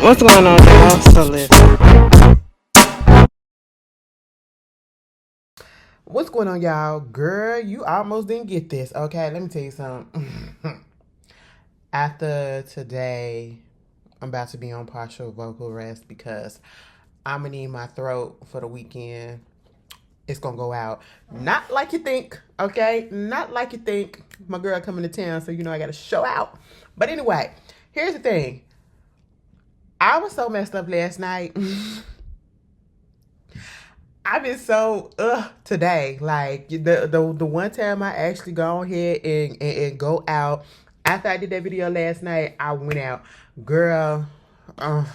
What's going on, y'all? So listen. What's going on, y'all? Girl, you almost didn't get this. Okay, let me tell you something. After today, I'm about to be on partial vocal rest because I'm gonna need my throat for the weekend. It's gonna go out. Not like you think, okay? Not like you think. My girl coming to town, so you know I gotta show out. But anyway, here's the thing. I was so messed up last night. I've been so today. Like the one time I actually go ahead and go out after I did that video last night, I went out. Girl, I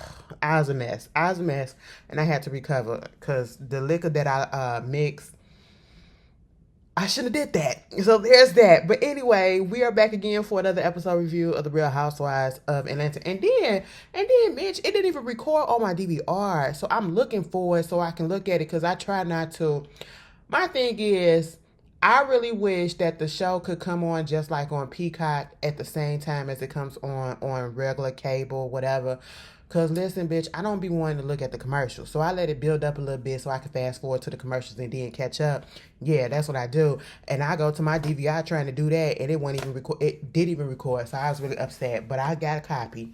was a mess. I was a mess, and I had to recover because the liquor that I mixed, I shouldn't have did that. So there's that. But anyway, we are back again for another episode review of the Real Housewives of Atlanta. And then, bitch, it didn't even record on my DVR. So I'm looking for it so I can look at it because I try not to. My thing is, I really wish that the show could come on just like on Peacock at the same time as it comes on regular cable, whatever. Cause listen, bitch, I don't be wanting to look at the commercials. So I let it build up a little bit so I can fast forward to the commercials and then catch up. Yeah, that's what I do. And I go to my DVR trying to do that and it won't even record. It did even record. So I was really upset. But I got a copy.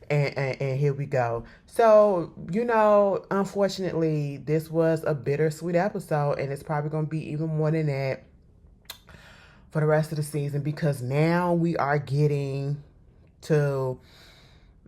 and here we go. So, unfortunately, this was a bittersweet episode, and it's probably going to be even more than that for the rest of the season because now we are getting to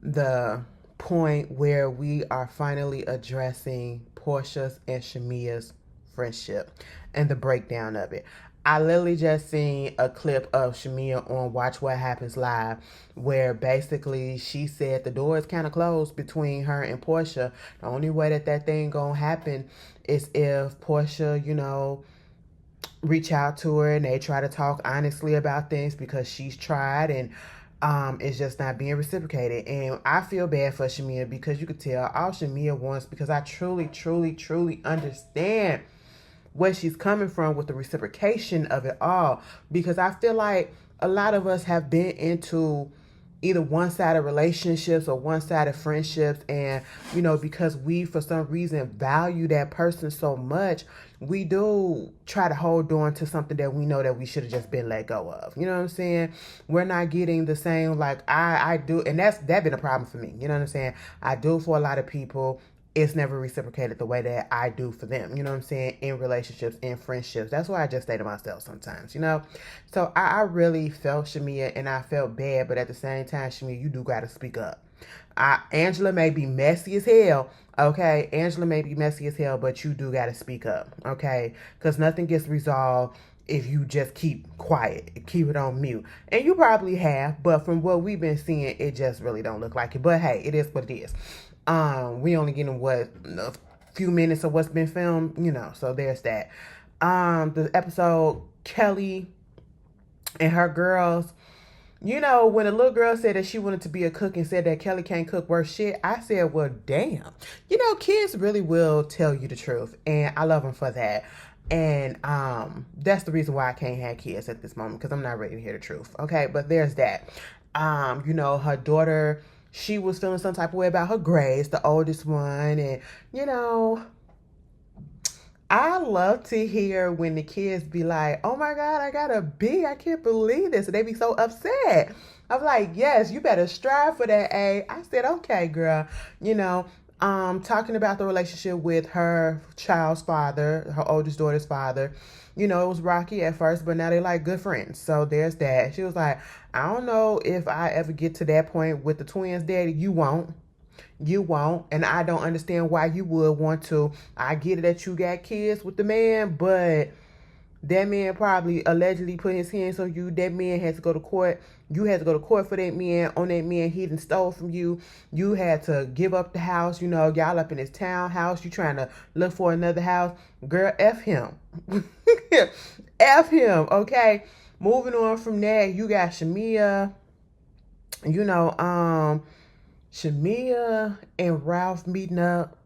the point where we are finally addressing Porsha's and Shamia's friendship and the breakdown of it. I literally just seen a clip of Shamia on Watch What Happens Live where basically she said the door is kind of closed between her and Porsha. The only way that thing gonna happen is if Porsha, reach out to her and they try to talk honestly about things because she's tried and it's just not being reciprocated. And I feel bad for Shamia because you could tell all Shamia wants, because I truly, truly, truly understand where she's coming from with the reciprocation of it all. Because I feel like a lot of us have been into either one-sided relationships or one-sided friendships, and because we for some reason value that person so much, we do try to hold on to something that we know that we should have just been let go of. You know what I'm saying? We're not getting the same, like I do, and that been a problem for me. You know what I'm saying? I do for a lot of people. It's never reciprocated the way that I do for them. You know what I'm saying? In relationships, in friendships. That's why I just say to myself sometimes, So I really felt Shamia and I felt bad, but at the same time, Shamia, you do got to speak up. Angela may be messy as hell, okay? Angela may be messy as hell, but you do got to speak up, okay? Because nothing gets resolved if you just keep quiet, keep it on mute. And you probably have, but from what we've been seeing, it just really don't look like it. But hey, it is what it is. We only getting a few minutes of what's been filmed, so there's that. The episode, Kelly and her girls, when a little girl said that she wanted to be a cook and said that Kelly can't cook worth shit, I said, well, damn. Kids really will tell you the truth, and I love them for that. And that's the reason why I can't have kids at this moment, because I'm not ready to hear the truth. Okay, but there's that. Her daughter, she was feeling some type of way about her grades, the oldest one. And, I love to hear when the kids be like, oh my God, I got a B. I can't believe this. And they be so upset. I'm like, yes, you better strive for that A. I said, okay, girl. Talking about the relationship with her child's father, her oldest daughter's father. It was rocky at first, but now they're like good friends. So there's that. She was like, I don't know if I ever get to that point with the twins' daddy. You won't. You won't. And I don't understand why you would want to. I get it that you got kids with the man, but that man probably allegedly put his hands on you. That man has to go to court. You had to go to court for that man. On that man, he done stole from you. You had to give up the house. Y'all up in his townhouse. You trying to look for another house. Girl, F him. F him, okay? Moving on from that, you got Shamia. Shamia and Ralph meeting up.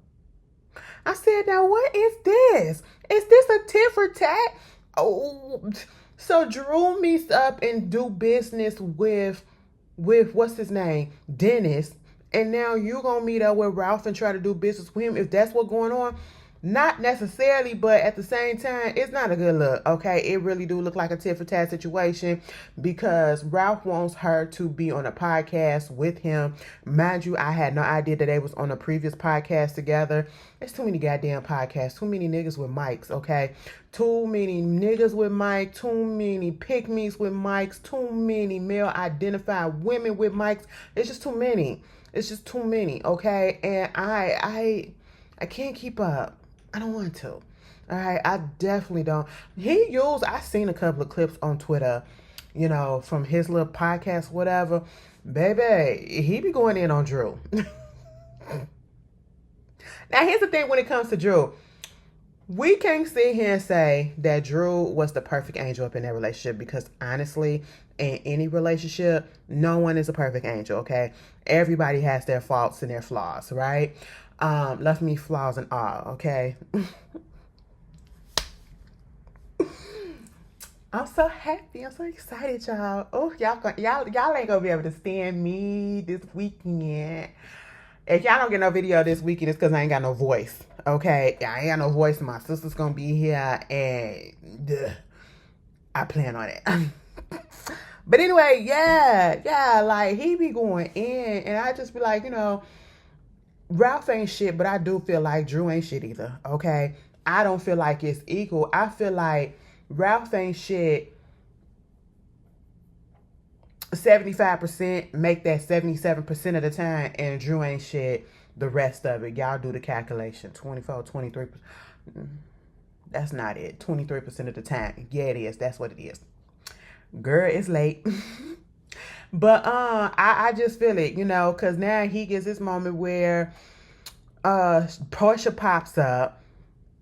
I said, now what is this? Is this a tit for tat? Oh, so Drew meets up and do business with what's his name? Dennis. and now you gonna meet up with Ralph and try to do business with him if that's what's going on. Not necessarily, but at the same time, it's not a good look, okay? It really do look like a tit for tat situation because Ralph wants her to be on a podcast with him. Mind you, I had no idea that they was on a previous podcast together. There's too many goddamn podcasts, too many niggas with mics, okay? Too many niggas with mics, too many pick-me's with mics, too many male-identified women with mics. It's just too many. It's just too many, okay? And I can't keep up. I don't want to. All right, I definitely don't. I seen a couple of clips on Twitter, from his little podcast, whatever. Baby, he be going in on Drew. Now, here's the thing when it comes to Drew. We can't sit here and say that Drew was the perfect angel up in that relationship because honestly, in any relationship, no one is a perfect angel, okay? Everybody has their faults and their flaws, right? Left me flaws and all, okay? I'm so happy. I'm so excited, y'all. Oh, y'all ain't gonna be able to stand me this weekend. If y'all don't get no video this weekend, it's because I ain't got no voice, okay? I ain't got no voice. My sister's gonna be here, and I plan on it. But anyway, yeah, like, he be going in, and I just be like, Ralph ain't shit, but I do feel like Drew ain't shit either, okay? I don't feel like it's equal. I feel like Ralph ain't shit 75%, make that 77% of the time, and Drew ain't shit the rest of it. Y'all do the calculation. 24, 23%. That's not it. 23% of the time. Yeah, it is. That's what it is. Girl, it's late. But I just feel it, because now he gets this moment where Porsha pops up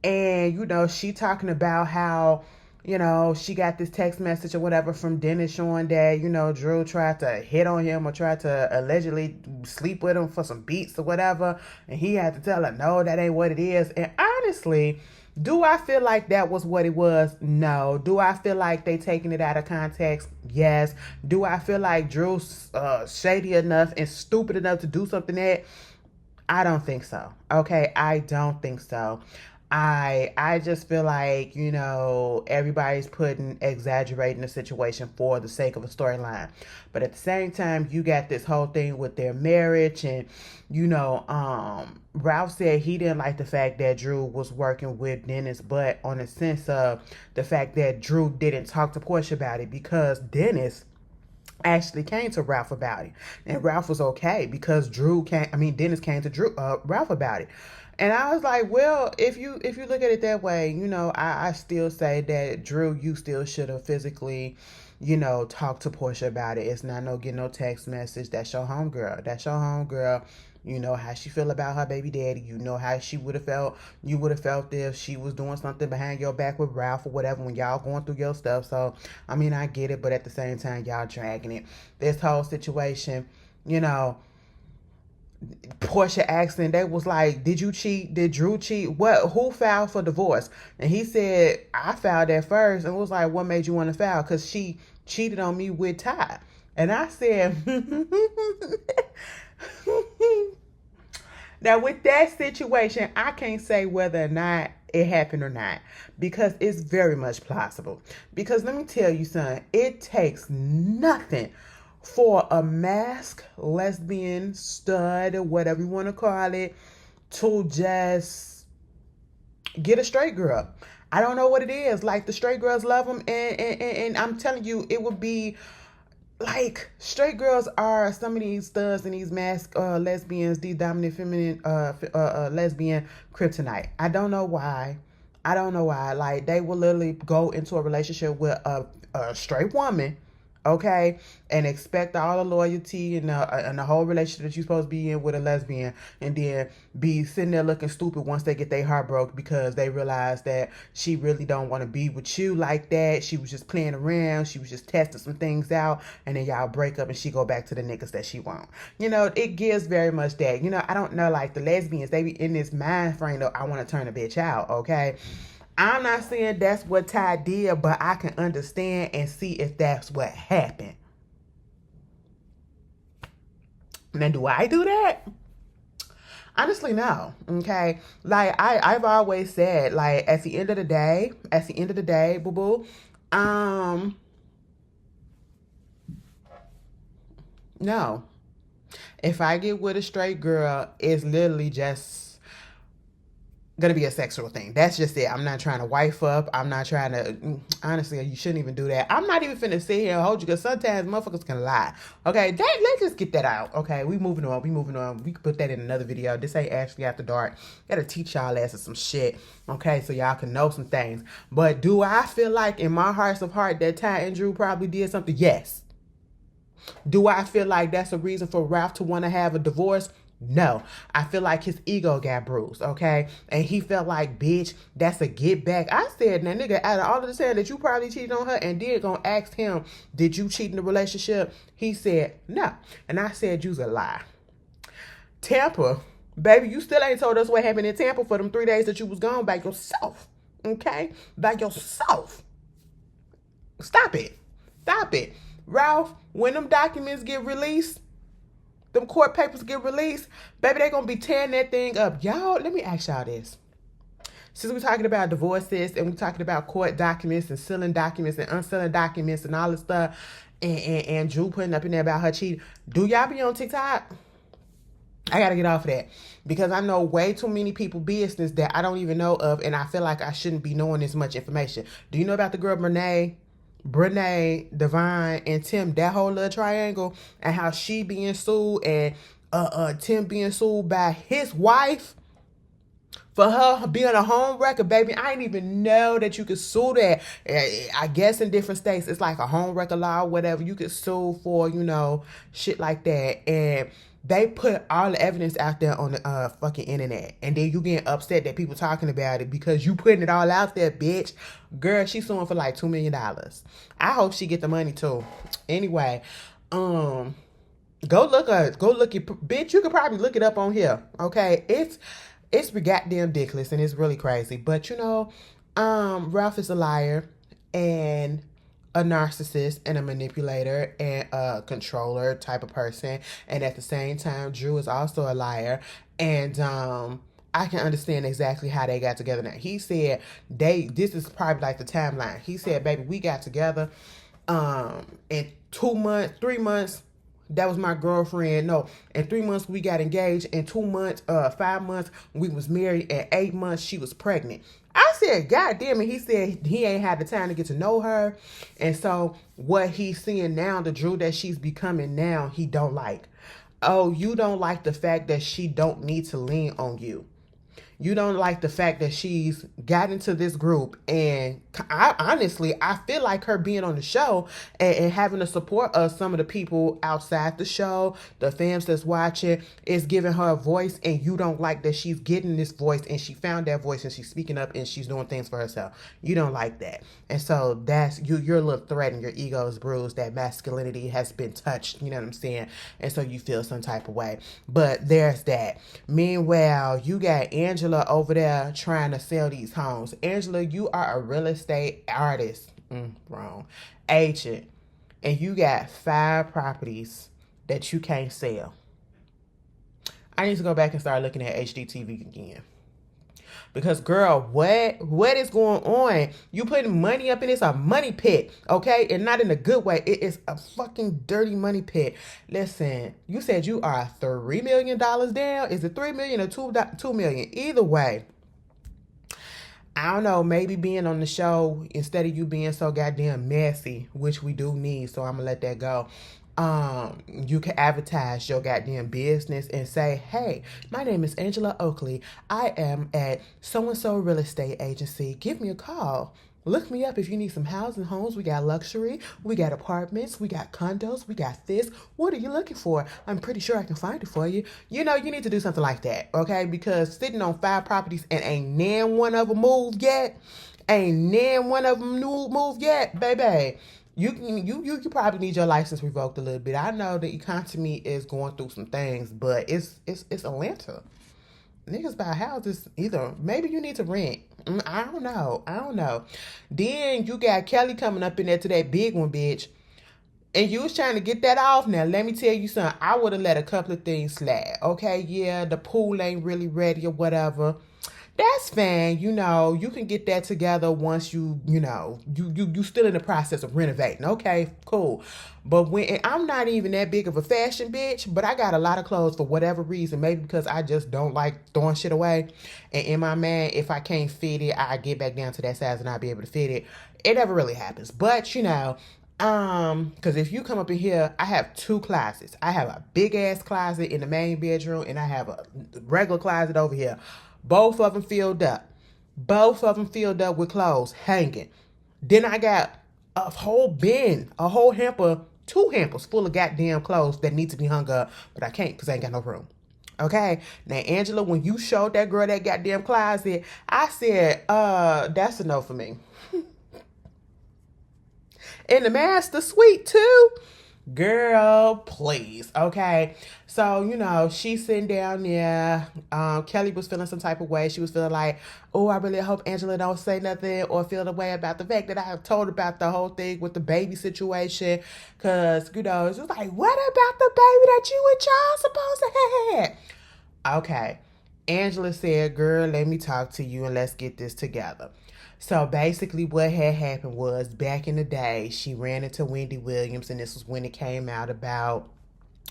and, she talking about how, she got this text message or whatever from Dennis showing that, Drew tried to hit on him or tried to allegedly sleep with him for some beats or whatever. And he had to tell her, no, that ain't what it is. And honestly, do I feel like that was what it was? No. Do I feel like they taking it out of context? Yes. Do I feel like Drew's shady enough and stupid enough to do something that? I don't think so. Okay, I don't think so. I just feel like, everybody's exaggerating the situation for the sake of a storyline. But at the same time, you got this whole thing with their marriage and, Ralph said he didn't like the fact that Drew was working with Dennis, but on the sense of the fact that Drew didn't talk to Porsha about it because Dennis actually came to Ralph about it. And Ralph was okay because Dennis came to Ralph about it. And I was like, well, if you look at it that way, I still say that Drew, you still should have physically, talked to Porsha about it. It's not get no text message. That's your homegirl. That's your homegirl. You know how she feel about her baby daddy. You know how she would have felt. You would have felt if she was doing something behind your back with Ralph or whatever when y'all going through your stuff. So, I get it. But at the same time, y'all dragging it. This whole situation, Porsha asked him, they was like, did you cheat? Did Drew cheat? Who filed for divorce? And he said, I filed that first. And was like, what made you want to file? Because she cheated on me with Ty. And I said, now with that situation, I can't say whether or not it happened or not, because it's very much plausible. Because let me tell you something, it takes nothing for a masked lesbian, stud, or whatever you want to call it, to just get a straight girl. I don't know what it is. Like, the straight girls love them, and I'm telling you, it would be like, straight girls are some of these studs and these masked lesbians, these dominant feminine lesbian kryptonite. I don't know why. Like, they will literally go into a relationship with a straight woman, okay, and expect all the loyalty and the whole relationship that you're supposed to be in with a lesbian, and then be sitting there looking stupid once they get their heart broke because they realize that she really don't want to be with you like that. She was just playing around. She was just testing some things out, and then y'all break up and she go back to the niggas that she want. It gives very much that. I don't know, like, the lesbians, they be in this mind frame of, I want to turn a bitch out, okay? I'm not saying that's what Ty did, but I can understand and see if that's what happened. Now, do I do that? Honestly, no. Okay. Like I've always said, like at the end of the day, boo boo, um, no. If I get with a straight girl, it's literally just gonna be a sexual thing. That's just it. I'm not trying to wife up. I'm not trying to. Honestly, you shouldn't even do that. I'm not even finna sit here and hold you because sometimes motherfuckers can lie. Okay, let's just get that out. Okay, we moving on. We can put that in another video. This ain't Ashley After Dark. Gotta teach y'all asses some shit. Okay, so y'all can know some things. But do I feel like in my hearts of heart that Ty and Drew probably did something? Yes. Do I feel like that's a reason for Ralph to want to have a divorce? No. I feel like his ego got bruised, okay? And he felt like, bitch, that's a get back. I said, now, nigga, out of all of the time that you probably cheated on her and did gonna ask him, did you cheat in the relationship? He said, no. And I said, you's a lie. Tampa, baby, you still ain't told us what happened in Tampa for them 3 days that you was gone by yourself, okay? By yourself. Stop it. Ralph, when them documents get released, them court papers get released, baby, they gonna be tearing that thing up. Y'all, let me ask y'all this. Since we're talking about divorces and we're talking about court documents and sealing documents and unsealing documents and all this stuff, and Drew putting up in there about her cheating, do y'all be on TikTok? I gotta get off of that because I know way too many people business that I don't even know of, and I feel like I shouldn't be knowing this much information. Do you know about the girl Brene, Divine, and Tim, that whole little triangle, and how she being sued and Tim being sued by his wife for her being a home wrecker, baby? I didn't even know that you could sue that. I guess in different states, it's like a home wrecker law or whatever. You could sue for, shit like that. And they put all the evidence out there on the fucking internet. And then you getting upset that people talking about it because you putting it all out there, bitch. Girl, she's suing for like $2 million. I hope she get the money too. Anyway, go look it, bitch. You could probably look it up on here. Okay, it's goddamn ridiculous and it's really crazy. But Ralph is a liar and a narcissist and a manipulator and a controller type of person. And at the same time, Drew is also a liar. And I can understand exactly how they got together now. He said this is probably like the timeline. He said, baby, we got together in 2 months, 3 months. That was my girlfriend. No, in 3 months we got engaged. In 2 months, 5 months we was married. In 8 months she was pregnant. I said, God damn it. He said he ain't had the time to get to know her. And so what he's seeing now, the Drew that she's becoming now, he don't like. Oh, you don't like the fact that she don't need to lean on you. You don't like the fact that she's got into this group. And I feel like her being on the show and having the support of some of the people outside the show, the fans that's watching, is giving her a voice. And you don't like that she's getting this voice and she found that voice and she's speaking up and she's doing things for herself. You don't like that. And so that's you're a little threatened. Your ego is bruised. That masculinity has been touched. You know what I'm saying? And so you feel some type of way. But there's that. Meanwhile, you got Angela over there trying to sell these homes. Angela, you are a real estate artist. Wrong. Agent. And you got 5 properties that you can't sell. I need to go back and start looking at HDTV again. Because, girl, what is going on? You putting money up in this, a money pit, okay? And not in a good way. It is a fucking dirty money pit. Listen, you said you are $3 million down. Is it $3 million or $2 million? Either way, I don't know, maybe being on the show, instead of you being so goddamn messy, which we do need, so I'm going to let that go. You can advertise your goddamn business and say, hey, my name is Angela Oakley. I am at so-and-so real estate agency. Give me a call. Look me up if you need some housing homes. We got luxury. We got apartments. We got condos. We got this. What are you looking for? I'm pretty sure I can find it for you. You need to do something like that, okay? Because sitting on 5 properties and ain't nan one of them moved yet. Baby. You probably need your license revoked a little bit. I know the economy is going through some things, but it's Atlanta. Niggas buy houses either. Maybe you need to rent. I don't know. Then you got Kelly coming up in there to that big one, bitch. And you was trying to get that off. Now, let me tell you something. I would have let a couple of things slide. Okay, yeah, the pool ain't really ready or whatever. That's fine. You can get that together once you still in the process of renovating. Okay, cool. But when and I'm not even that big of a fashion bitch, but I got a lot of clothes for whatever reason. Maybe because I just don't like throwing shit away. And in my mind, if I can't fit it, I get back down to that size and I'll be able to fit it. It never really happens. But because if you come up in here, I have two closets. I have a big ass closet in the main bedroom, and I have a regular closet over here. Both of them filled up. Both of them filled up with clothes hanging. Then I got a whole bin, a whole hamper, two hampers full of goddamn clothes that need to be hung up, but I can't because I ain't got no room. Okay. Now, Angela, when you showed that girl that goddamn closet, I said, that's a no for me. And the master suite too. Girl, please. Okay. So, she's sitting down there. Kelly was feeling some type of way. She was feeling like, oh, I really hope Angela don't say nothing or feel the way about the fact that I have told about the whole thing with the baby situation. Because, it's just like, what about the baby that you and Charles supposed to have? Okay. Angela said, girl, let me talk to you and let's get this together. So basically what had happened was back in the day, she ran into Wendy Williams, and this was when it came out about,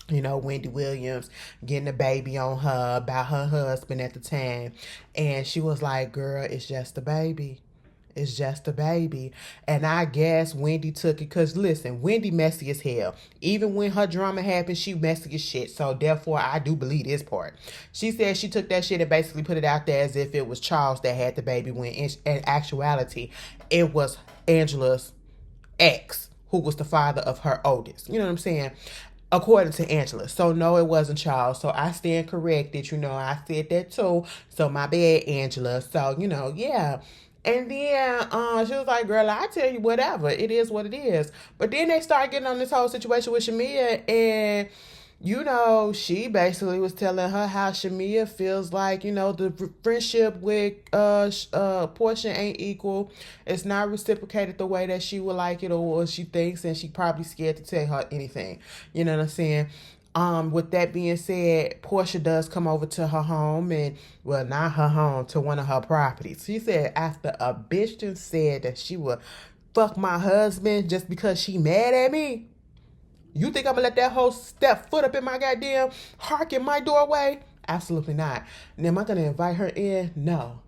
Wendy Williams getting a baby on her, about her husband at the time. And she was like, girl, it's just a baby. It's just a baby. And I guess Wendy took it because, listen, Wendy messy as hell. Even when her drama happened, she messy as shit. So, therefore, I do believe this part. She said she took that shit and basically put it out there as if it was Charles that had the baby, when in actuality, it was Angela's ex, who was the father of her oldest. You know what I'm saying? According to Angela. So, no, it wasn't Charles. So, I stand corrected. I said that too. So, my bad, Angela. So, yeah. And then she was like, girl, I tell you whatever. It is what it is. But then they started getting on this whole situation with Shamia. And, she basically was telling her how Shamia feels like, the friendship with Porsha ain't equal. It's not reciprocated the way that she would like it or she thinks. And she probably scared to tell her anything. You know what I'm saying? With that being said, Porsha does come over to her home not her home, to one of her properties. She said after a bitch done said that she would fuck my husband just because she mad at me, you think I'm gonna let that hoe step foot up in my goddamn hark in my doorway? Absolutely not. And am I gonna invite her in? No.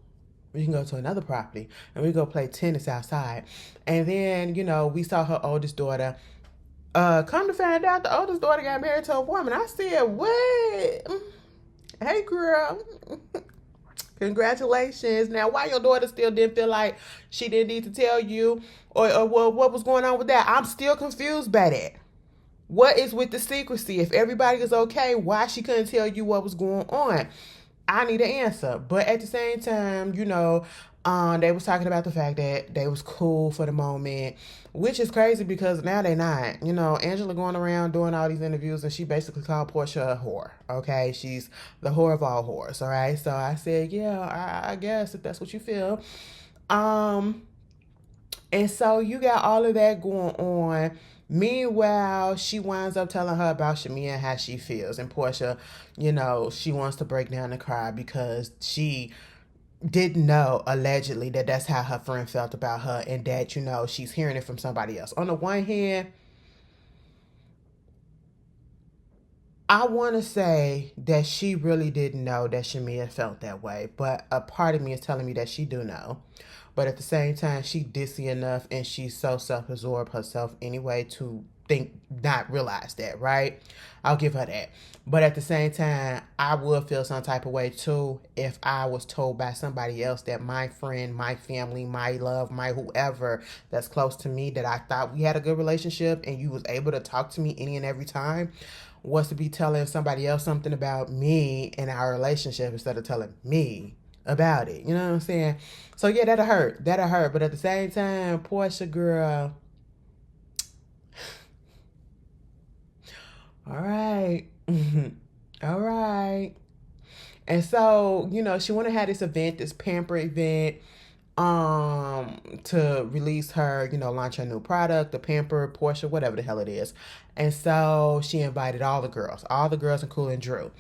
We can go to another property and we go play tennis outside. And then, we saw her oldest daughter. Come to find out, the oldest daughter got married to a woman. I said, what? Hey, girl. Congratulations. Now, why your daughter still didn't feel like she didn't need to tell you or what was going on with that? I'm still confused by that. What is with the secrecy? If everybody is okay, why she couldn't tell you what was going on? I need an answer. But at the same time, they was talking about the fact that they was cool for the moment, which is crazy because now they not. Angela going around doing all these interviews and she basically called Porsha a whore. Okay, she's the whore of all whores. All right, so I said, yeah, I guess if that's what you feel. And so you got all of that going on. Meanwhile, she winds up telling her about Shamia and how she feels. And Porsha, she wants to break down and cry because she didn't know, allegedly, that that's how her friend felt about her and that, she's hearing it from somebody else. On the one hand, I want to say that she really didn't know that Shamia felt that way, but a part of me is telling me that she do know. But at the same time, she dissy enough and she's so self-absorbed herself anyway to not realize that, right? I'll give her that. But at the same time, I would feel some type of way too if I was told by somebody else that my friend, my family, my love, my whoever that's close to me, that I thought we had a good relationship and you was able to talk to me any and every time, was to be telling somebody else something about me and our relationship instead of telling me about it. You know what I'm saying? So yeah, that'll hurt. That'll hurt. But at the same time, Porsha, girl, all right. All right. And so, she want to have this event, this pamper event. to release her, launch her new product, the Pamper, Porsha, whatever the hell it is. And so she invited all the girls, including Drew,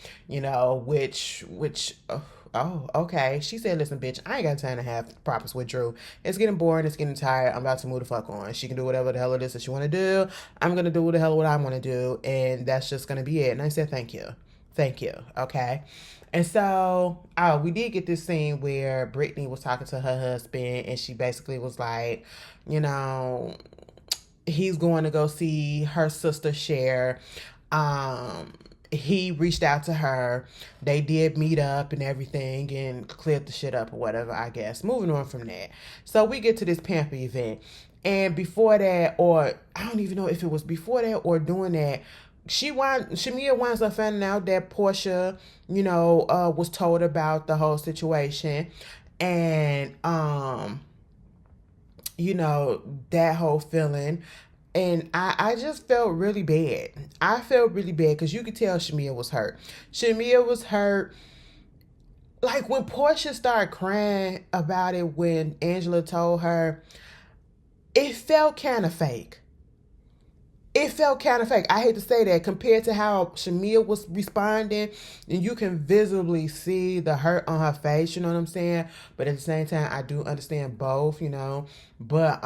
oh, okay. She said, listen, bitch, I ain't got time to have problems with Drew. It's getting boring. It's getting tired. I'm about to move the fuck on. She can do whatever the hell it is that she want to do. I'm going to do what I want to do. And that's just going to be it. And I said, thank you. Thank you. Okay. And so, we did get this scene where Brittany was talking to her husband, and she basically was like, he's going to go see her sister Cher. He reached out to her. They did meet up and everything and cleared the shit up or whatever, I guess. Moving on from that. So we get to this Pamper event. And before that, or I don't even know if it was before that or doing that, Shamia winds up finding out that Porsha, was told about the whole situation. And, that whole feeling. And I just felt really bad. I felt really bad because you could tell Shamia was hurt. Shamia was hurt. Like when Porsha started crying about it when Angela told her, it felt kind of fake. It felt kind of fake. I hate to say that compared to how Shamia was responding, and you can visibly see the hurt on her face, you know what I'm saying? But at the same time, I do understand both, But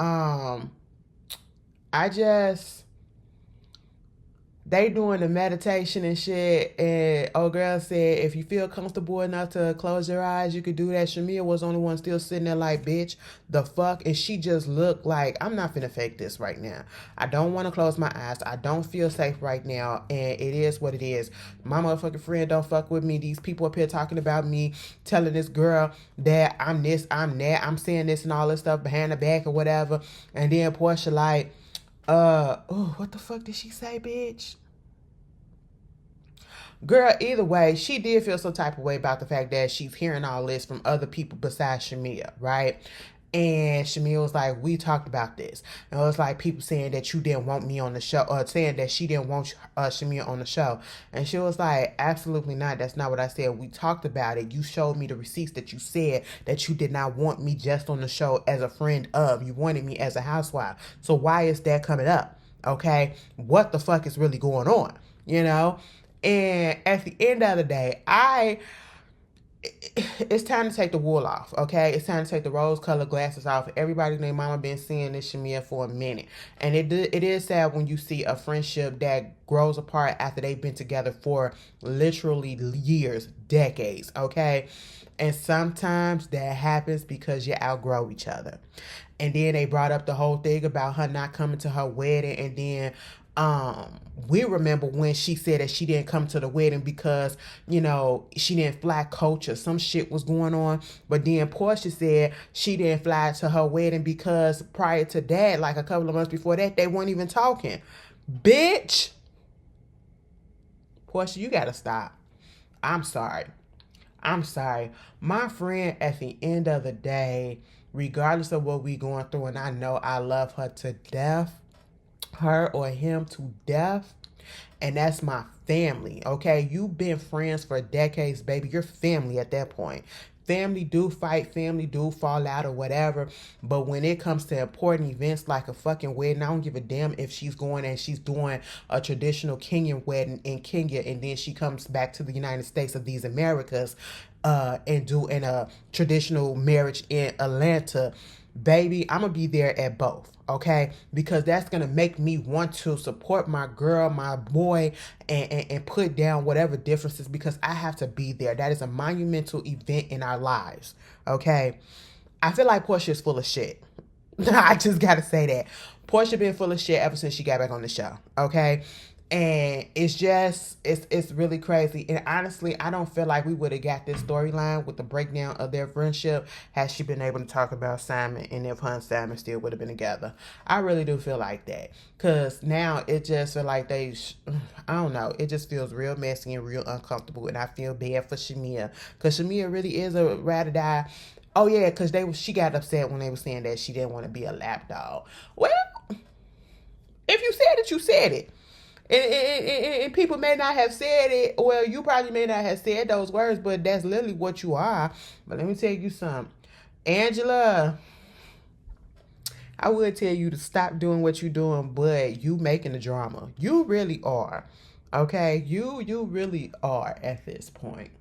they doing the meditation and shit, and old girl said, if you feel comfortable enough to close your eyes, you could do that. Shamia was the only one still sitting there like, bitch, the fuck? And she just looked like, I'm not finna fake this right now. I don't want to close my eyes. I don't feel safe right now, and it is what it is. My motherfucking friend don't fuck with me. These people up here talking about me, telling this girl that I'm this, I'm that, I'm saying this and all this stuff behind the back or whatever. And then Porsha like, what the fuck did she say, bitch? Girl, either way, she did feel some type of way about the fact that she's hearing all this from other people besides Shamia, right? And Shamia was like, we talked about this. And it was like people saying that you didn't want me on the show, or saying that she didn't want Shamia on the show. And she was like, absolutely not. That's not what I said. We talked about it. You showed me the receipts that you said that you did not want me just on the show as a friend of. You wanted me as a housewife. So why is that coming up? Okay? What the fuck is really going on? And at the end of the day, it's time to take the wool off, okay? It's time to take the rose-colored glasses off. Everybody named Mama been seeing this Shamia for a minute. And it is sad when you see a friendship that grows apart after they've been together for literally years, decades, okay? And sometimes that happens because you outgrow each other. And then they brought up the whole thing about her not coming to her wedding, and then we remember when she said that she didn't come to the wedding because, she didn't fly coach or some shit was going on. But then Porsha said she didn't fly to her wedding because prior to that, like a couple of months before that, they weren't even talking. Bitch. Porsha, you gotta stop. I'm sorry. My friend, at the end of the day, regardless of what we going through, and I know I love her to death, her or him to death, and that's my family, okay? You've been friends for decades, baby. You're family at that point. Family do fight, family do fall out or whatever, but when it comes to important events like a fucking wedding, I don't give a damn if she's going and she's doing a traditional Kenyan wedding in Kenya, and then she comes back to the United States of these Americas and doing a traditional marriage in Atlanta. Baby, I'm going to be there at both, okay? Because that's going to make me want to support my girl, my boy, and put down whatever differences, because I have to be there. That is a monumental event in our lives, okay? I feel like Porsha is full of shit. I just got to say that. Porsha been full of shit ever since she got back on the show, okay? And it's just, it's really crazy. And honestly, I don't feel like we would have got this storyline with the breakdown of their friendship had she been able to talk about Simon, and if her and Simon still would have been together. I really do feel like that. Because now it just feel like I don't know. It just feels real messy and real uncomfortable. And I feel bad for Shamia. Because Shamia really is a ride or die. Oh yeah, because she got upset when they were saying that she didn't want to be a lapdog. Well, if you said it, you said it. And people may not have said it. Well, you probably may not have said those words, but that's literally what you are. But let me tell you something. Angela, I would tell you to stop doing what you're doing, but you making the drama. You really are. Okay? You really are at this point.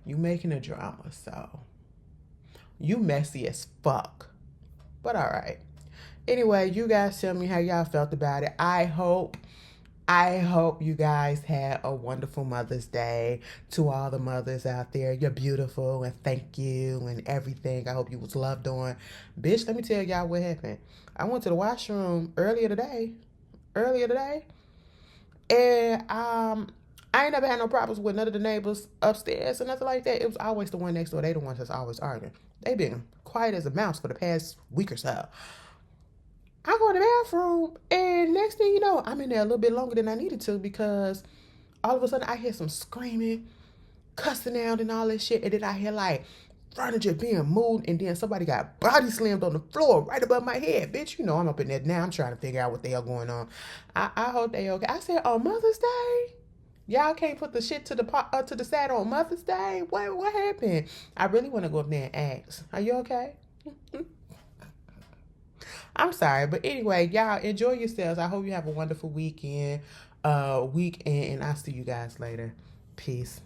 You making a drama, so you messy as fuck. But all right. Anyway, you guys tell me how y'all felt about it. I hope you guys had a wonderful Mother's Day. To all the mothers out there, you're beautiful and thank you and everything. I hope you was loved on. Bitch, let me tell y'all what happened. I went to the washroom earlier today, and I ain't never had no problems with none of the neighbors upstairs or nothing like that. It was always the one next door. They the ones that's always arguing. They been quiet as a mouse for the past week or so. I go to the bathroom, and next thing you know, I'm in there a little bit longer than I needed to because all of a sudden I hear some screaming, cussing out, and all this shit. And then I hear like furniture being moved, and then somebody got body slammed on the floor right above my head. Bitch, you know I'm up in there now. I'm trying to figure out what the hell going on. I hope they okay. I said, on Mother's Day? Y'all can't put the shit to the side on Mother's Day? What happened? I really want to go up there and ask. Are you okay? I'm sorry, but anyway, y'all enjoy yourselves. I hope you have a wonderful weekend, and I'll see you guys later. Peace.